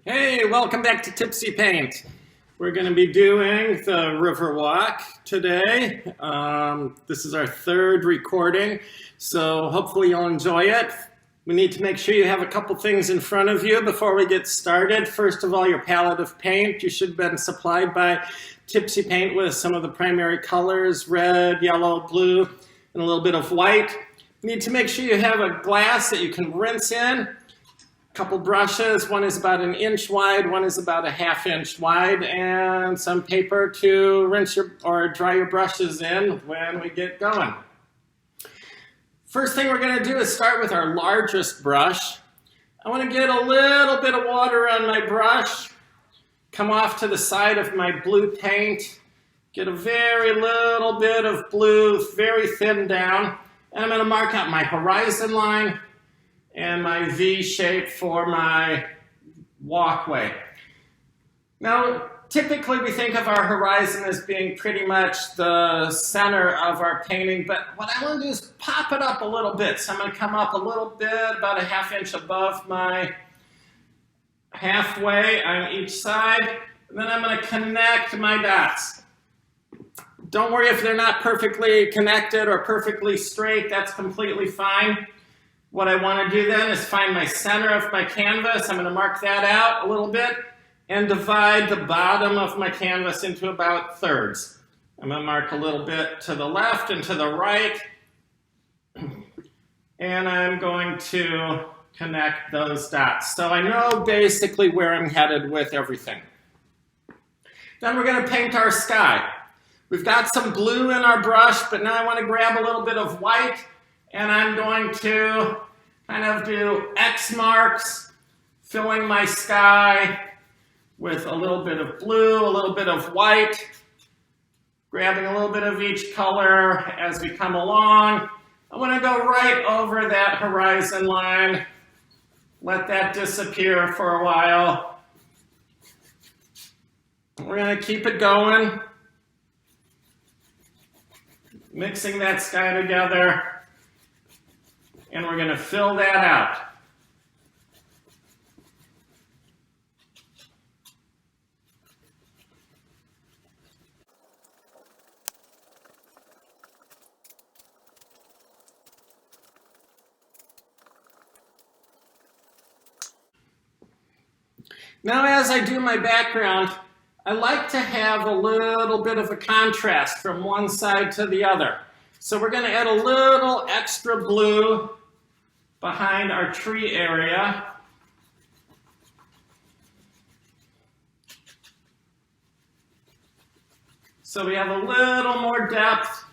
Hey, welcome back to Tipsy Paint. We're going to be doing the Riverwalk today. This is our third recording, so hopefully you'll enjoy it. We need to make sure you have a couple things in front of you before we get started. First of all, your palette of paint. You should have been supplied by Tipsy Paint with some of the primary colors, red, yellow, blue, and a little bit of white. You need to make sure you have a glass that you can rinse in. Couple brushes, one is about 1 inch wide, one is about 1/2 inch wide, and some paper to rinse or dry your brushes in when we get going. First thing we're going to do is start with our largest brush. I want to get a little bit of water on my brush, come off to the side of my blue paint, get a very little bit of blue, very thin down, and I'm going to mark out my horizon line and my V shape for my walkway. Now, typically we think of our horizon as being pretty much the center of our painting, but what I want to do is pop it up a little bit. So I'm going to come up a little bit, about 1/2 inch above my halfway on each side, and then I'm going to connect my dots. Don't worry if they're not perfectly connected or perfectly straight, that's completely fine. What I want to do then is find my center of my canvas. I'm going to mark that out a little bit and divide the bottom of my canvas into about thirds. I'm going to mark a little bit to the left and to the right, and I'm going to connect those dots. So I know basically where I'm headed with everything. Then we're going to paint our sky. We've got some blue in our brush, but now I want to grab a little bit of white, and I'm going to kind of do X marks, filling my sky with a little bit of blue, a little bit of white, grabbing a little bit of each color as we come along. I want to go right over that horizon line, let that disappear for a while. We're going to keep it going, mixing that sky together. And we're going to fill that out. Now, as I do my background, I like to have a little bit of a contrast from one side to the other. So we're going to add a little extra blue behind our tree area. So we have a little more depth,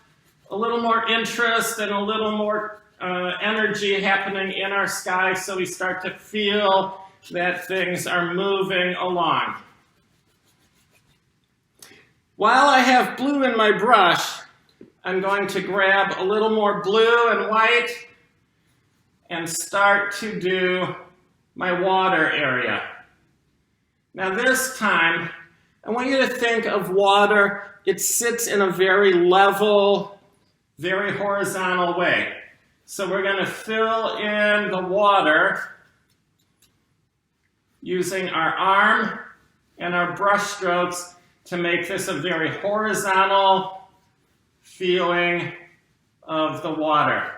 a little more interest, and a little more energy happening in our sky, so we start to feel that things are moving along. While I have blue in my brush, I'm going to grab a little more blue and white and start to do my water area. Now this time, I want you to think of water. It sits in a very level, very horizontal way. So we're going to fill in the water using our arm and our brush strokes to make this a very horizontal feeling of the water.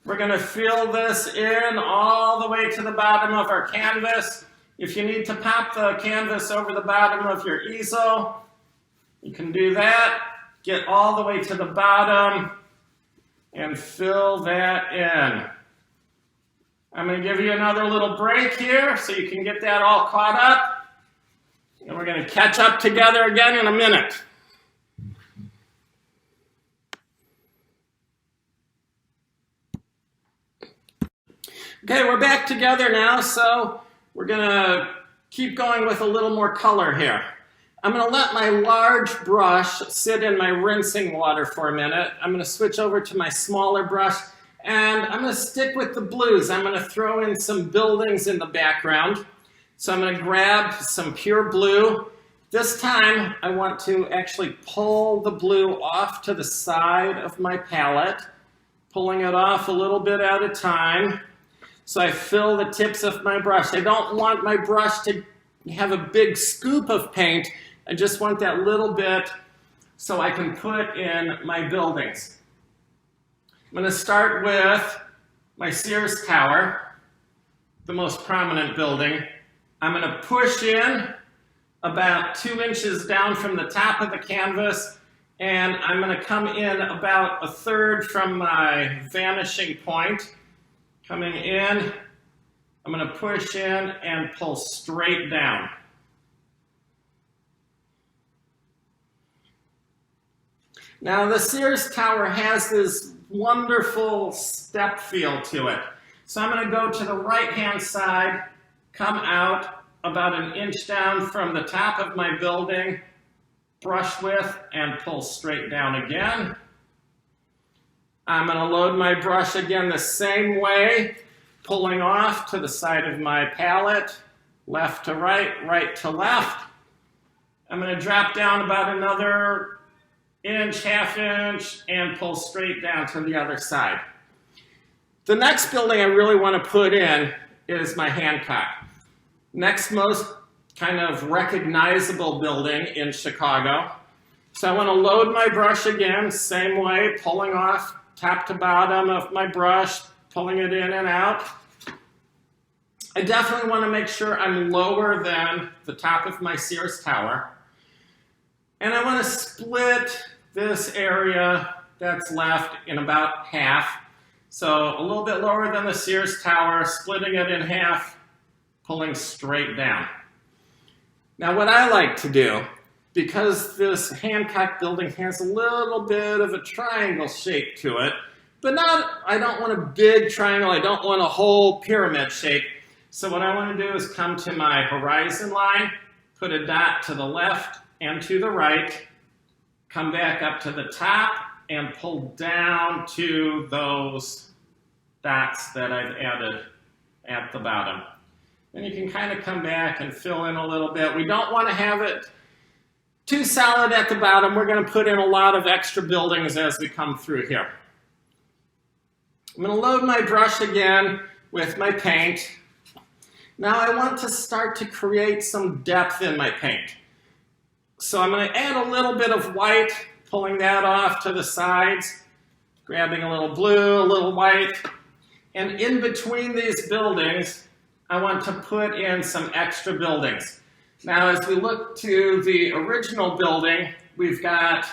We're going to fill this in all the way to the bottom of our canvas. If you need to pop the canvas over the bottom of your easel, you can do that. Get all the way to the bottom and fill that in. I'm going to give you another little break here so you can get that all caught up. And we're going to catch up together again in a minute. Okay, we're back together now, so we're going to keep going with a little more color here. I'm going to let my large brush sit in my rinsing water for a minute. I'm going to switch over to my smaller brush, and I'm going to stick with the blues. I'm going to throw in some buildings in the background. So I'm going to grab some pure blue. This time, I want to actually pull the blue off to the side of my palette, pulling it off a little bit at a time. So I fill the tips of my brush. I don't want my brush to you have a big scoop of paint. I just want that little bit so I can put in my buildings. I'm going to start with my Sears Tower, the most prominent building. I'm going to push in about 2 inches down from the top of the canvas, and I'm going to come in about 1/3 from my vanishing point. Coming in, I'm going to push in and pull straight down. Now the Sears Tower has this wonderful step feel to it. So I'm going to go to the right-hand side, come out about 1 inch down from the top of my building, brush with, and pull straight down again. I'm going to load my brush again the same way, pulling off to the side of my palette, left to right, right to left. I'm going to drop down about another inch, half inch, and pull straight down to the other side. The next building I really want to put in is my Hancock. Next most kind of recognizable building in Chicago. So I want to load my brush again, same way, pulling off top to bottom of my brush, pulling it in and out. I definitely want to make sure I'm lower than the top of my Sears Tower. And I want to split this area that's left in about half. So a little bit lower than the Sears Tower, splitting it in half, pulling straight down. Now what I like to do, because this Hancock building has a little bit of a triangle shape to it, but I don't want a big triangle, I don't want a whole pyramid shape. So what I want to do is come to my horizon line, put a dot to the left and to the right, come back up to the top and pull down to those dots that I've added at the bottom. Then you can kind of come back and fill in a little bit. We don't want to have it too solid at the bottom. We're going to put in a lot of extra buildings as we come through here. I'm going to load my brush again with my paint. Now I want to start to create some depth in my paint. So I'm going to add a little bit of white, pulling that off to the sides, grabbing a little blue, a little white, and in between these buildings, I want to put in some extra buildings. Now, as we look to the original building, we've got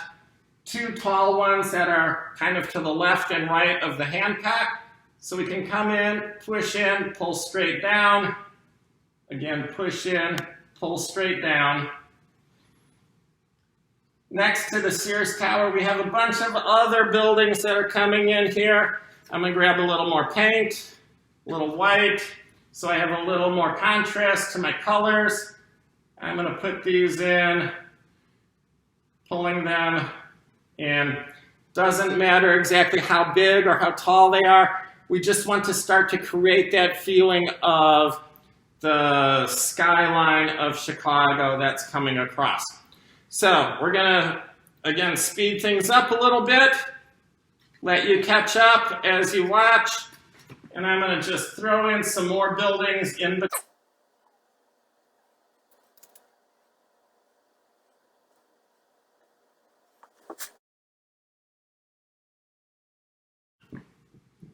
2 tall ones that are kind of to the left and right of the Hancock. So we can come in, push in, pull straight down. Again, push in, pull straight down. Next to the Sears Tower, we have a bunch of other buildings that are coming in here. I'm going to grab a little more paint, a little white, so I have a little more contrast to my colors. I'm going to put these in, pulling them in. Doesn't matter exactly how big or how tall they are. We just want to start to create that feeling of the skyline of Chicago that's coming across. So we're going to, again, speed things up a little bit, let you catch up as you watch, and I'm going to just throw in some more buildings in between.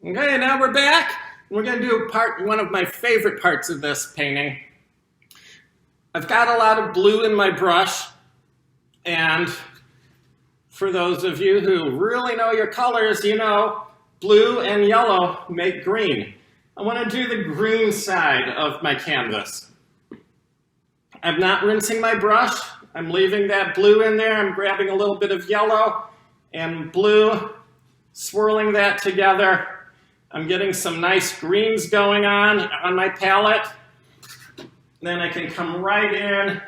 Okay, now we're back. We're going to do one of my favorite parts of this painting. I've got a lot of blue in my brush, and for those of you who really know your colors, you know blue and yellow make green. I want to do the green side of my canvas. I'm not rinsing my brush. I'm leaving that blue in there. I'm grabbing a little bit of yellow and blue, swirling that together. I'm getting some nice greens going on my palette. Then I can come right in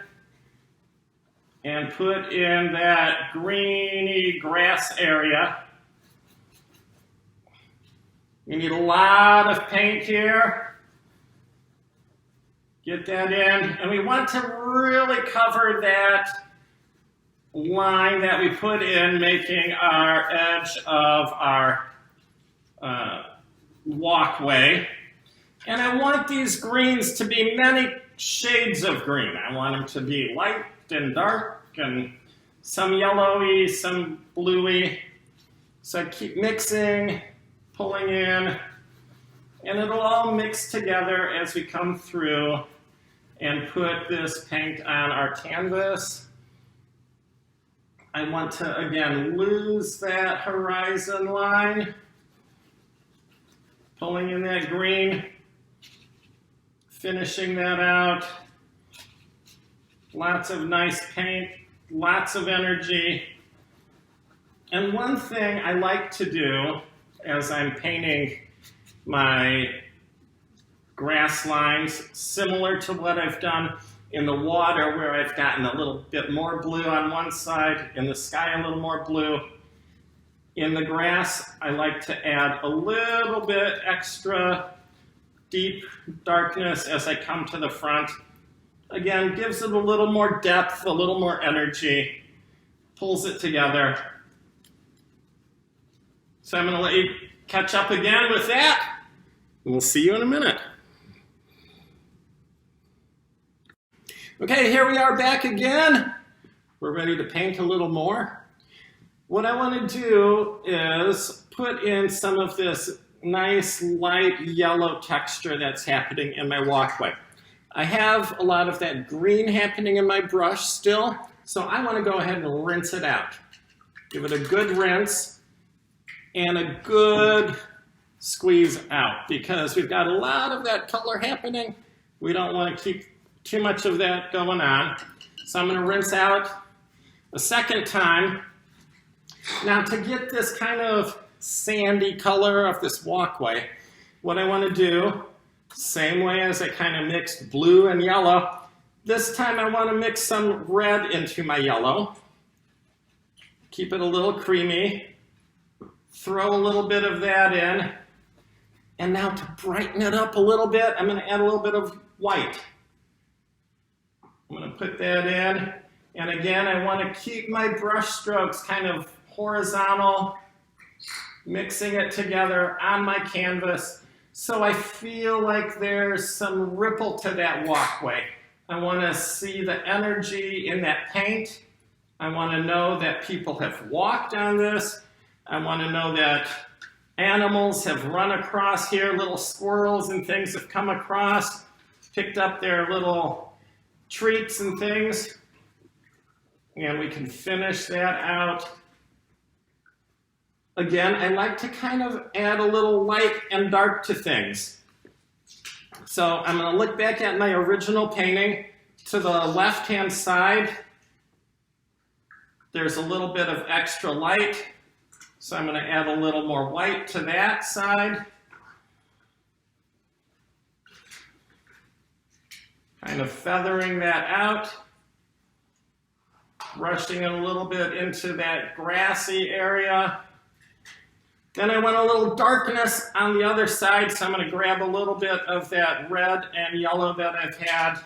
and put in that greeny grass area. We need a lot of paint here. Get that in. And we want to really cover that line that we put in, making our edge of our walkway. And I want these greens to be many shades of green. I want them to be light and dark and some yellowy, some bluey. So I keep mixing, pulling in, and it'll all mix together as we come through and put this paint on our canvas. I want to, again, lose that horizon line, pulling in that green, finishing that out. Lots of nice paint, lots of energy. And one thing I like to do as I'm painting my grass lines, similar to what I've done in the water, where I've gotten a little bit more blue on one side, in the sky a little more blue. In the grass, I like to add a little bit extra deep darkness as I come to the front. Again, gives it a little more depth, a little more energy, pulls it together. So I'm going to let you catch up again with that. We'll see you in a minute. Okay, here we are back again. We're ready to paint a little more. What I want to do is put in some of this nice light yellow texture that's happening in my walkway. I have a lot of that green happening in my brush still, so I want to go ahead and rinse it out. Give it a good rinse and a good squeeze out, because we've got a lot of that color happening. We don't want to keep too much of that going on. So I'm going to rinse out a second time. Now, to get this kind of sandy color of this walkway, what I want to do, same way as I kind of mixed blue and yellow, this time I want to mix some red into my yellow. Keep it a little creamy. Throw a little bit of that in. And now to brighten it up a little bit, I'm going to add a little bit of white. I'm going to put that in. And again, I want to keep my brush strokes kind of horizontal, mixing it together on my canvas so I feel like there's some ripple to that walkway. I want to see the energy in that paint. I want to know that people have walked on this. I want to know that animals have run across here, little squirrels and things have come across, picked up their little treats and things. And we can finish that out. Again, I like to kind of add a little light and dark to things. So I'm going to look back at my original painting. To the left-hand side, there's a little bit of extra light. So I'm going to add a little more white to that side. Kind of feathering that out. Brushing it a little bit into that grassy area. Then I want a little darkness on the other side, so I'm going to grab a little bit of that red and yellow that I've had,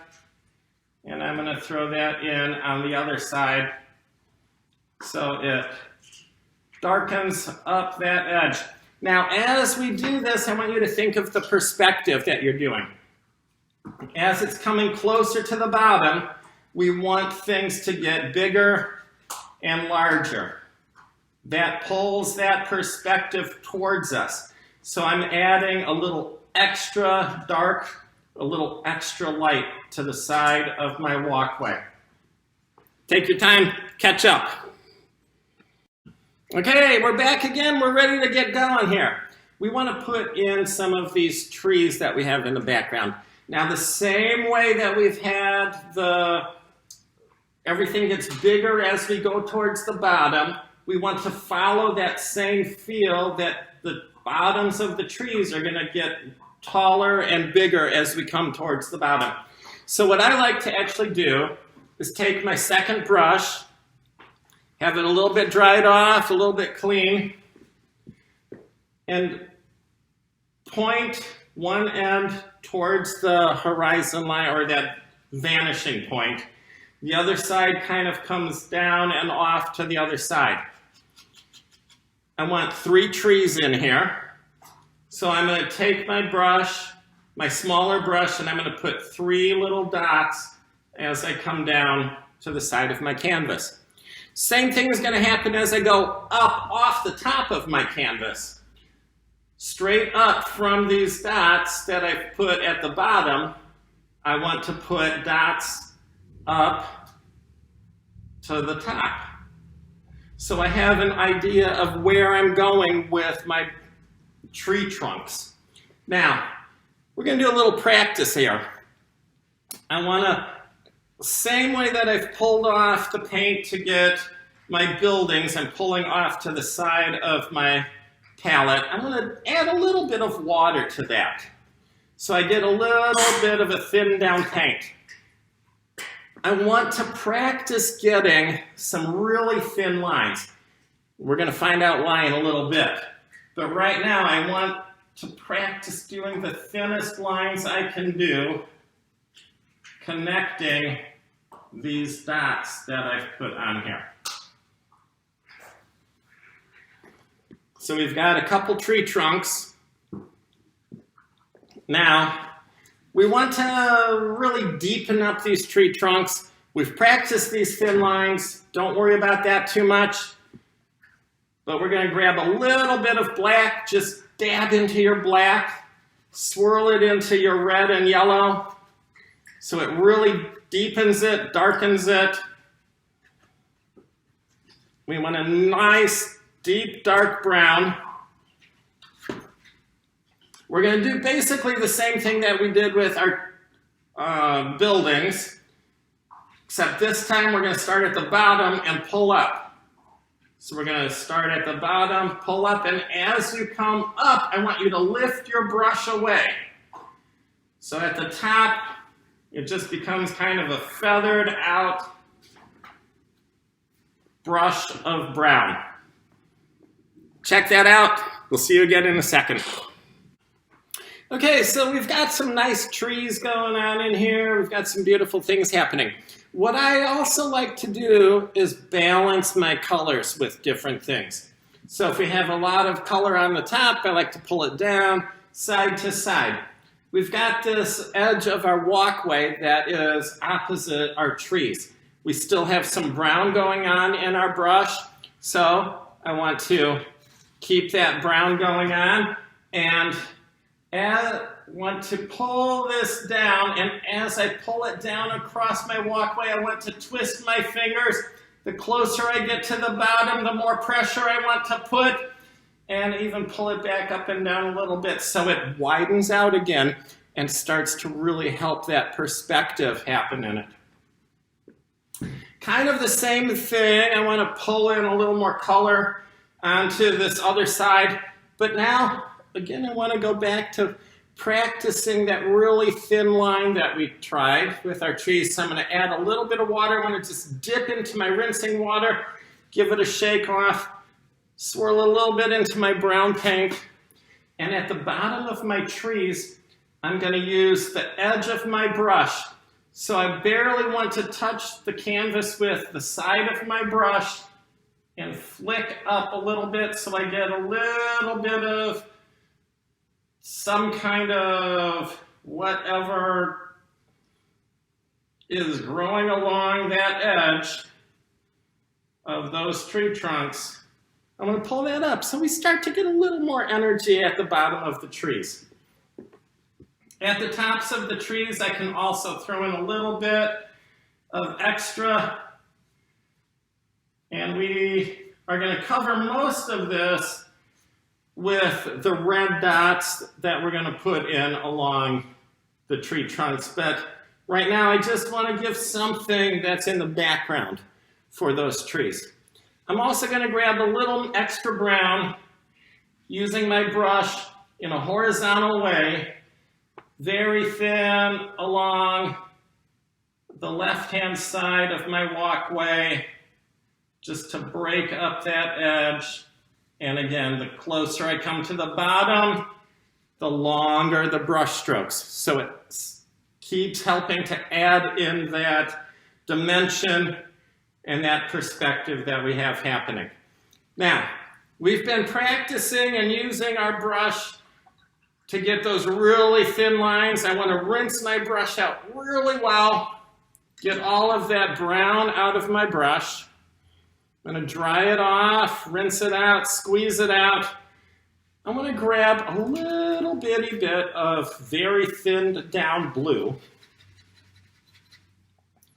and I'm going to throw that in on the other side so it darkens up that edge. Now, as we do this, I want you to think of the perspective that you're doing. As it's coming closer to the bottom, we want things to get bigger and larger. That pulls that perspective towards us. So I'm adding a little extra dark, a little extra light to the side of my walkway. Take your time, catch up. Okay, we're back again. We're ready to get going here. We want to put in some of these trees that we have in the background. Now, the same way that we've had everything gets bigger as we go towards the bottom, we want to follow that same feel that the bottoms of the trees are going to get taller and bigger as we come towards the bottom. So what I like to actually do is take my second brush, have it a little bit dried off, a little bit clean, and point one end towards the horizon line, or that vanishing point. The other side kind of comes down and off to the other side. I want 3 trees in here. So I'm going to take my brush my smaller brush and I'm going to put 3 little dots as I come down to the side of my canvas. Same thing is going to happen as I go up off the top of my canvas. Straight up from these dots that I've put at the bottom, I want to put dots up to the top. So I have an idea of where I'm going with my tree trunks. Now, we're going to do a little practice here. I want to, same way that I've pulled off the paint to get my buildings, I'm pulling off to the side of my palette. I'm going to add a little bit of water to that. So I get a little bit of a thin down paint. I want to practice getting some really thin lines. We're going to find out why in a little bit. But right now I want to practice doing the thinnest lines I can do, connecting these dots that I've put on here. So we've got a couple tree trunks. Now, we want to really deepen up these tree trunks. We've practiced these thin lines. Don't worry about that too much. But we're going to grab a little bit of black, just dab into your black, swirl it into your red and yellow, so it really deepens it, darkens it. We want a nice, deep, dark brown. We're going to do basically the same thing that we did with our buildings, except this time we're going to start at the bottom and pull up. So we're going to start at the bottom, pull up, and as you come up, I want you to lift your brush away. So at the top, it just becomes kind of a feathered out brush of brown. Check that out. We'll see you again in a second. Okay, so we've got some nice trees going on in here. We've got some beautiful things happening. What I also like to do is balance my colors with different things. So if we have a lot of color on the top, I like to pull it down side to side. We've got this edge of our walkway that is opposite our trees. We still have some brown going on in our brush, so I want to keep that brown going on, and I want to pull this down, and as I pull it down across my walkway, I want to twist my fingers. The closer I get to the bottom, the more pressure I want to put, and even pull it back up and down a little bit so it widens out again and starts to really help that perspective happen in it. Kind of the same thing, I want to pull in a little more color onto this other side, but now, again, I want to go back to practicing that really thin line that we tried with our trees. So I'm going to add a little bit of water. I want to just dip into my rinsing water, give it a shake off, swirl a little bit into my brown paint, and at the bottom of my trees, I'm going to use the edge of my brush. So I barely want to touch the canvas with the side of my brush and flick up a little bit so I get a little bit of some kind of whatever is growing along that edge of those tree trunks. I'm going to pull that up so we start to get a little more energy at the bottom of the trees. At the tops of the trees, I can also throw in a little bit of extra, and we are going to cover most of this with the red dots that we're going to put in along the tree trunks. But right now, I just want to give something that's in the background for those trees. I'm also going to grab a little extra brown using my brush in a horizontal way, very thin along the left-hand side of my walkway, just to break up that edge. And again, the closer I come to the bottom, the longer the brush strokes. So it keeps helping to add in that dimension and that perspective that we have happening. Now, we've been practicing and using our brush to get those really thin lines, I want to rinse my brush out really well, get all of that brown out of my brush. I'm going to dry it off, rinse it out, squeeze it out. I'm going to grab a little bitty bit of very thinned down blue,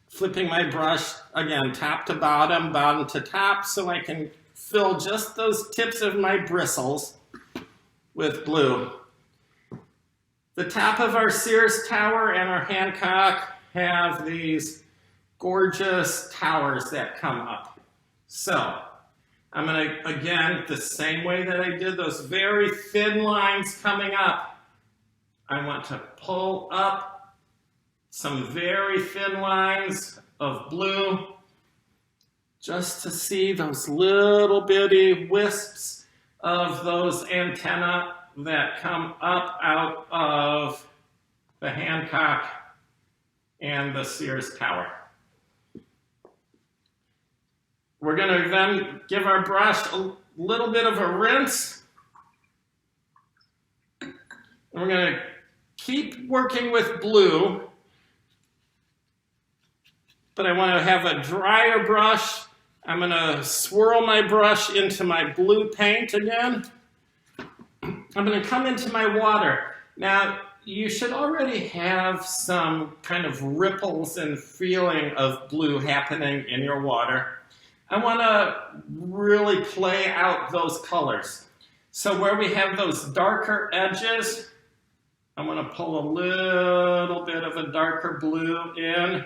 flipping my brush, again, top to bottom, bottom to top, so I can fill just those tips of my bristles with blue. The top of our Sears Tower and our Hancock have these gorgeous towers that come up. So I'm going to, again, the same way that I did those very thin lines coming up, I want to pull up some very thin lines of blue just to see those little bitty wisps of those antennae that come up out of the Hancock and the Sears Tower. We're going to then give our brush a little bit of a rinse. And we're going to keep working with blue, but I want to have a drier brush. I'm going to swirl my brush into my blue paint again. I'm going to come into my water. Now, you should already have some kind of ripples and feeling of blue happening in your water. I want to really play out those colors. So where we have those darker edges, I'm going to pull a little bit of a darker blue in.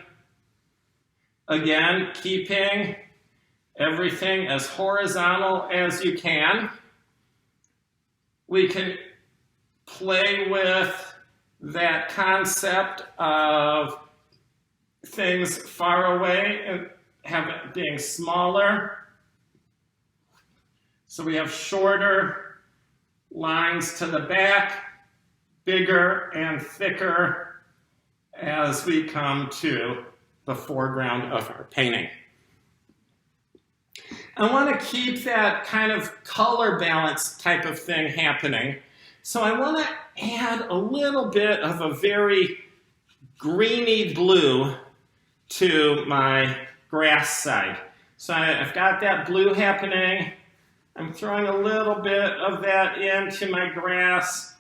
Again, keeping everything as horizontal as you can. We can play with that concept of things far away and have it being smaller. So we have shorter lines to the back, bigger and thicker as we come to the foreground of our painting. I want to keep that kind of color balance type of thing happening. So I want to add a little bit of a very greeny blue to my grass side. So I've got that blue happening. I'm throwing a little bit of that into my grass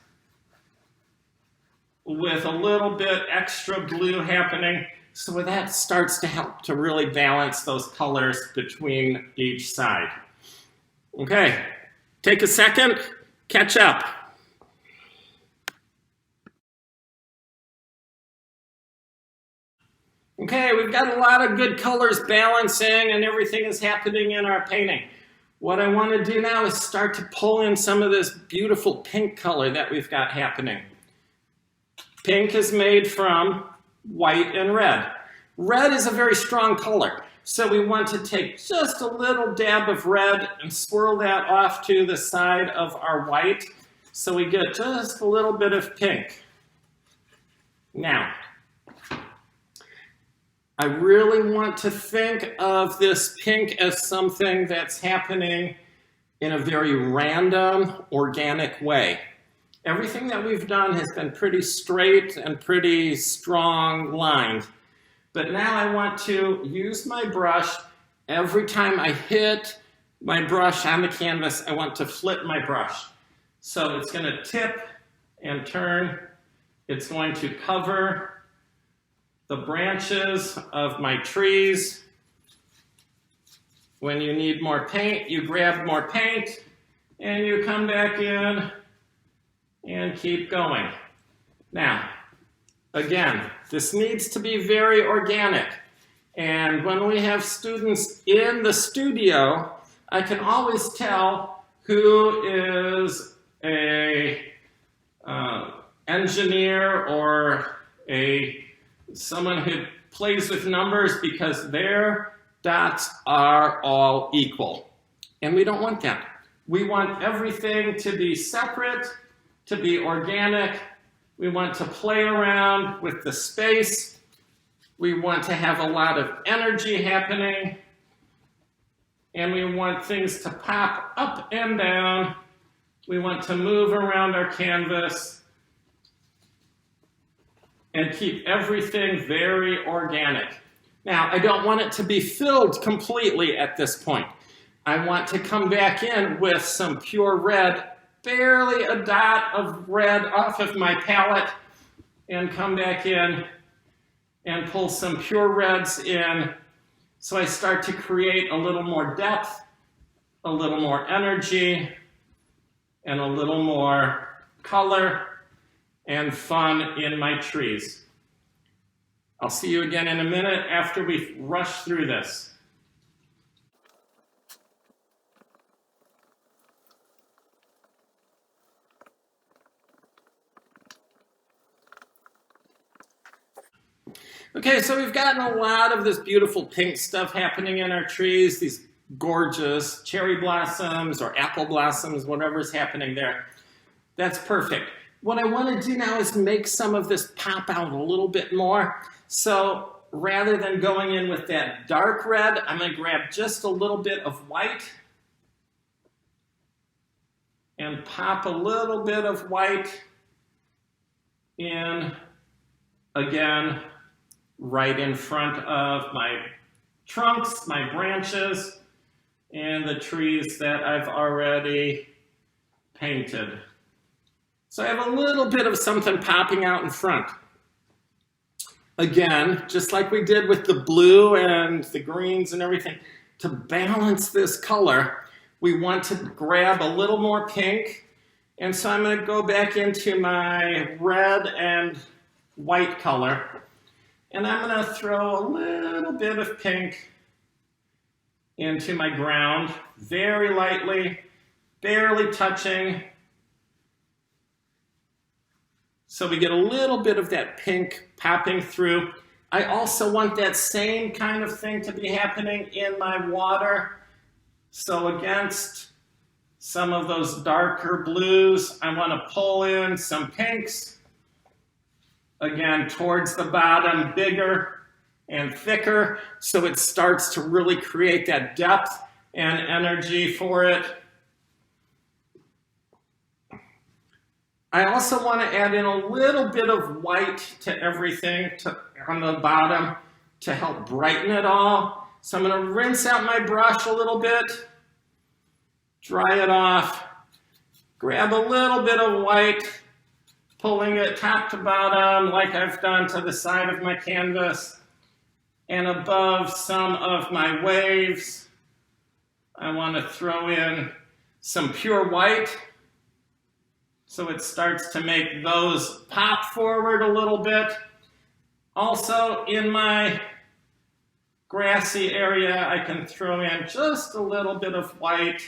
with a little bit extra blue happening. So that starts to help to really balance those colors between each side. Okay, take a second, catch up. Okay, we've got a lot of good colors balancing and everything is happening in our painting. What I want to do now is start to pull in some of this beautiful pink color that we've got happening. Pink is made from white and red. Red is a very strong color, so we want to take just a little dab of red and swirl that off to the side of our white, so we get just a little bit of pink. Now, I really want to think of this pink as something that's happening in a very random, organic way. Everything that we've done has been pretty straight and pretty strong lined. But now I want to use my brush. Every time I hit my brush on the canvas, I want to flip my brush. So it's going to tip and turn. It's going to cover the branches of my trees. When you need more paint, you grab more paint and you come back in and keep going. Now, again, this needs to be very organic. And when we have students in the studio, I can always tell who is a engineer or someone who plays with numbers, because their dots are all equal. And we don't want that. We want everything to be separate, to be organic. We want to play around with the space. We want to have a lot of energy happening. And we want things to pop up and down. We want to move around our canvas and keep everything very organic. Now, I don't want it to be filled completely at this point. I want to come back in with some pure red, barely a dot of red off of my palette, and come back in and pull some pure reds in. So I start to create a little more depth, a little more energy, and a little more color and fun in my trees. I'll see you again in a minute after we rush through this. Okay, so we've gotten a lot of this beautiful pink stuff happening in our trees, these gorgeous cherry blossoms or apple blossoms, whatever's happening there. That's perfect. What I want to do now is make some of this pop out a little bit more. So rather than going in with that dark red, I'm going to grab just a little bit of white and pop a little bit of white in, again, right in front of my trunks, my branches, and the trees that I've already painted. So I have a little bit of something popping out in front. Again, just like we did with the blue and the greens and everything, to balance this color, we want to grab a little more pink. And so I'm going to go back into my red and white color. And I'm going to throw a little bit of pink into my ground, very lightly, barely touching. So we get a little bit of that pink popping through. I also want that same kind of thing to be happening in my water. So against some of those darker blues, I want to pull in some pinks. Again, towards the bottom, bigger and thicker, so it starts to really create that depth and energy for it. I also want to add in a little bit of white to everything on the bottom to help brighten it all. So I'm going to rinse out my brush a little bit, dry it off, grab a little bit of white, pulling it top to bottom like I've done to the side of my canvas, and above some of my waves, I want to throw in some pure white so it starts to make those pop forward a little bit. Also, in my grassy area, I can throw in just a little bit of white,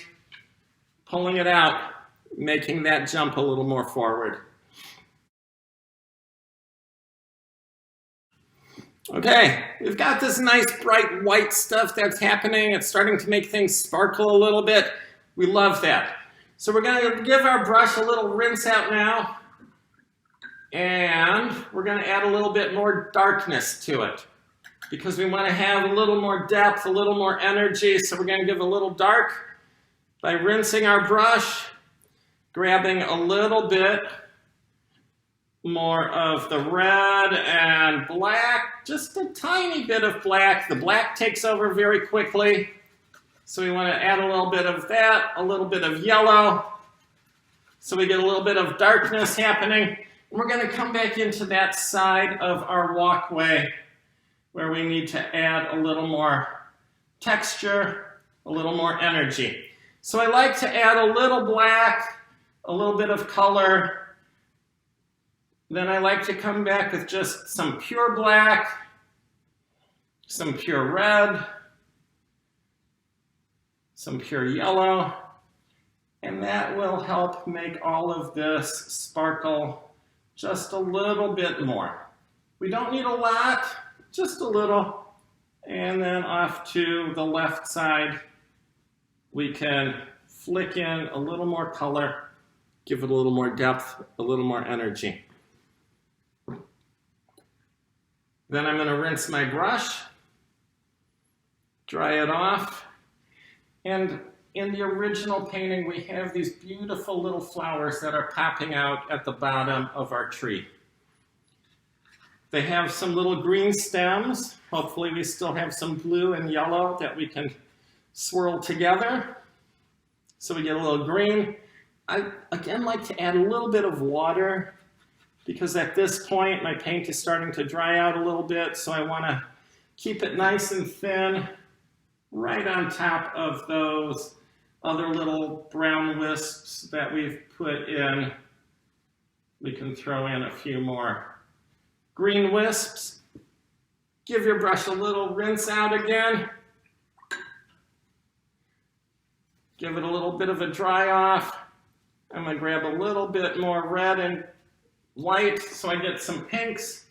pulling it out, making that jump a little more forward. Okay, we've got this nice bright white stuff that's happening. It's starting to make things sparkle a little bit. We love that. So we're going to give our brush a little rinse out now. And we're going to add a little bit more darkness to it because we want to have a little more depth, a little more energy. So we're going to give a little dark by rinsing our brush, grabbing a little bit more of the red and black, just a tiny bit of black. The black takes over very quickly. So we want to add a little bit of that, a little bit of yellow. So we get a little bit of darkness happening. And we're going to come back into that side of our walkway where we need to add a little more texture, a little more energy. So I like to add a little black, a little bit of color. Then I like to come back with just some pure black, some pure red, some pure yellow, and that will help make all of this sparkle just a little bit more. We don't need a lot, just a little. And then off to the left side, we can flick in a little more color, give it a little more depth, a little more energy. Then I'm going to rinse my brush, dry it off, and in the original painting we have these beautiful little flowers that are popping out at the bottom of our tree. They have some little green stems. Hopefully we still have some blue and yellow that we can swirl together. So we get a little green. I, again, like to add a little bit of water because at this point my paint is starting to dry out a little bit, so I want to keep it nice and thin right on top of those other little brown wisps that we've put in. We can throw in a few more green wisps. Give your brush a little rinse out again. Give it a little bit of a dry off. I'm going to grab a little bit more red and white so I get some pinks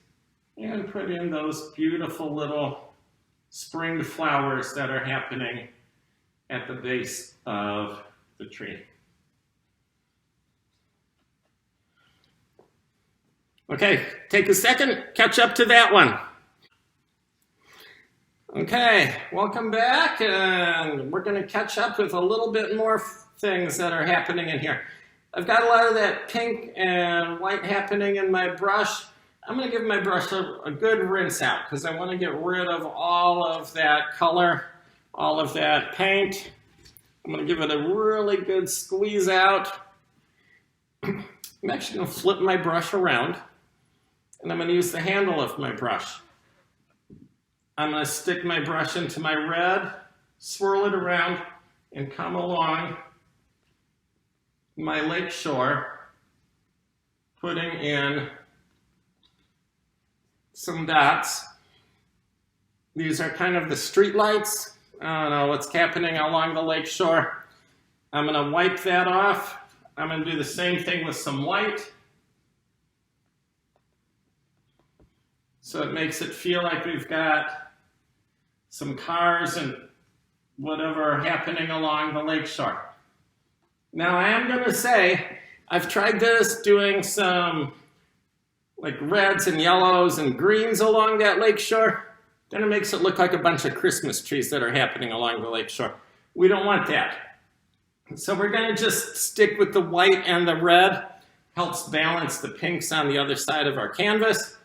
and put in those beautiful little spring flowers that are happening at the base of the tree. Okay, take a second, catch up to that one. Okay, welcome back, and we're going to catch up with a little bit more things that are happening in here. I've got a lot of that pink and white happening in my brush. I'm going to give my brush a good rinse out because I want to get rid of all of that color, all of that paint. I'm going to give it a really good squeeze out. I'm actually going to flip my brush around, and I'm going to use the handle of my brush. I'm going to stick my brush into my red, swirl it around, and come along my lake shore, putting in some dots. These are kind of the street lights. I don't know what's happening along the lake shore. I'm going to wipe that off. I'm going to do the same thing with some white. So it makes it feel like we've got some cars and whatever happening along the lake shore. Now I am going to say, I've tried this doing some like reds and yellows and greens along that lake shore. Then it makes it look like a bunch of Christmas trees that are happening along the lake shore. We don't want that. So we're going to just stick with the white and the red. Helps balance the pinks on the other side of our canvas.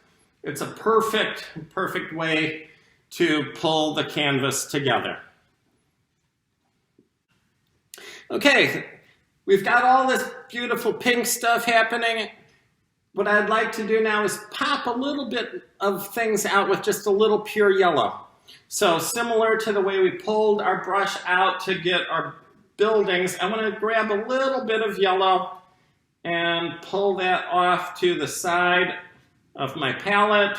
It's a perfect way to pull the canvas together. Okay, we've got all this beautiful pink stuff happening. What I'd like to do now is pop a little bit of things out with just a little pure yellow. So similar to the way we pulled our brush out to get our buildings, I want to grab a little bit of yellow and pull that off to the side of my palette.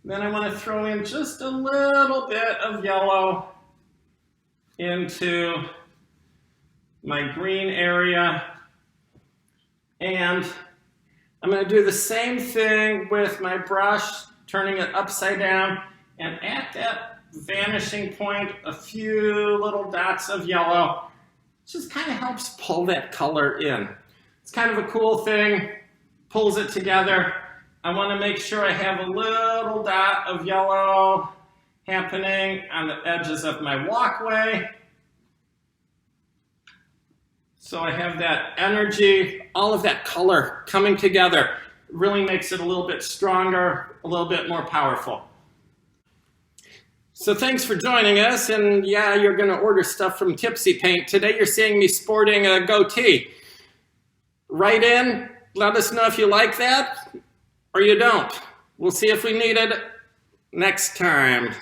Then I want to throw in just a little bit of yellow into my green area. And I'm going to do the same thing with my brush, turning it upside down, and at that vanishing point, a few little dots of yellow. Just kind of helps pull that color in. It's kind of a cool thing, pulls it together. I want to make sure I have a little dot of yellow happening on the edges of my walkway. So I have that energy, all of that color coming together. It really makes it a little bit stronger, a little bit more powerful. So thanks for joining us, and yeah, you're going to order stuff from Tipsy Paint. Today you're seeing me sporting a goatee. Write in, let us know if you like that, or you don't. We'll see if we need it next time.